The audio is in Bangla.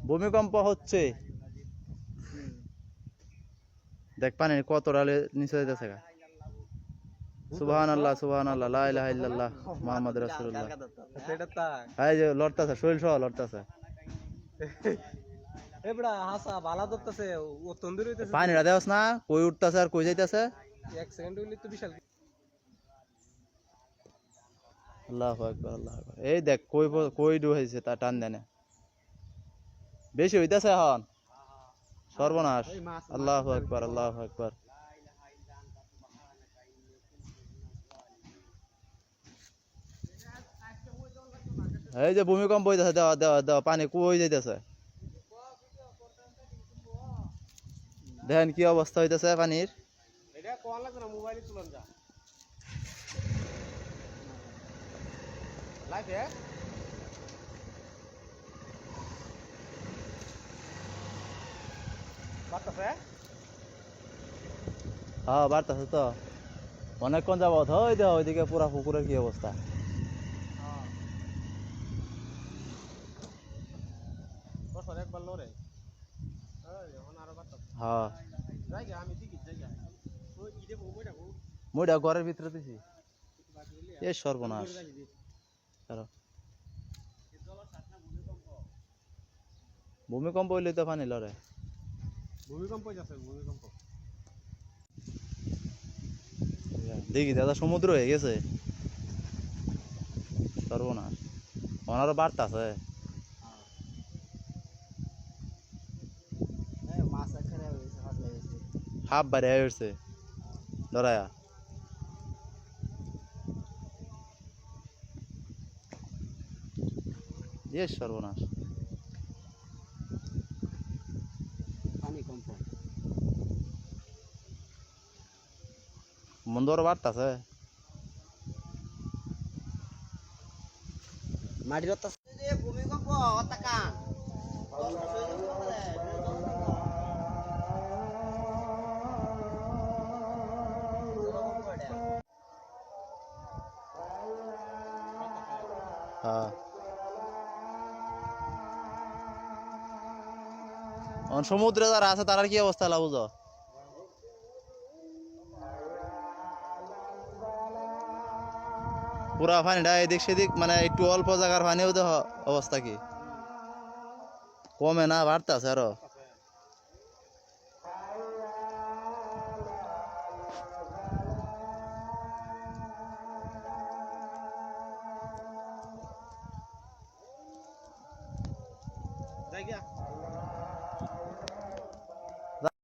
ভূমিকম্প হচ্ছে, দেখ পানি কত ডালে নিচে যাইতেছে। সুবহানাল্লাহ সুবহানাল্লাহ লা ইলাহা ইল্লাল্লাহ মুহাম্মাদুর রাসূলুল্লাহ। এই যে লড়তাছে, শরীর সহ লড়তাছে। এবড়া হাসা বালা দত্তাছে ও তন্দুরি হইতাছে। পানিটা দেওস না, কই উঠতাছে আর কই যাইতাছে। এক সেকেন্ড হইলে তো বিশাল। আল্লাহু আকবার আল্লাহু আকবার। এই দেখ কই কই ডুবাইছে তা টান দেনে। বেশি হইতাছে এখন। সর্বনাশ। আল্লাহু আকবার আল্লাহু আকবার। এই যে ভূমিকম্প হইতাছে, দেওয়া দেওয়া দেওয়া পানি কই যাইতাছে। দেখেন কি অবস্থা হইতাছে পানির। এটা কোয়া লাগবে না, মোবাইলে তুলন যা। লাইভে বাতাসে হ্যাঁ বাড়তাছে তো অনেকক্ষণ যাবত। ওই দেখ ওইদিকে পুরা পুকুরের কি অবস্থা। বছর একবার লড়ে এখন আরো বাতাস। হ্যাঁ জায়গা আমি দিকে জায়গা ওই ইদে বই রাখো। মুইটা ঘরের ভিতরে দিছি। এ সর্বনাশ। ভূমিকম্প হইলে তো পানি লড়ে। ভূমিকম্প যাচ্ছে, ভূমিকম্প। দেখি দাদা সমুদ্র হয়ে গেছে। সর্বনাশ। ওনারও বাড়তাছে। হাফ বাইরে হয়েছে ধরায়া। এ সর্বনাশ। মন্দর বাড়তাছে। মাটির ভূমিকম্প অতাকা হ্যাঁ সমুদ্রে যারা আছে তার কি অবস্থা বুঝো। পুরা পানিটা এদিক সেদিক মানে একটু অল্প জায়গার পানিও তো অবস্থা কি কমে না, বাড়তেছে আরো। জায়গা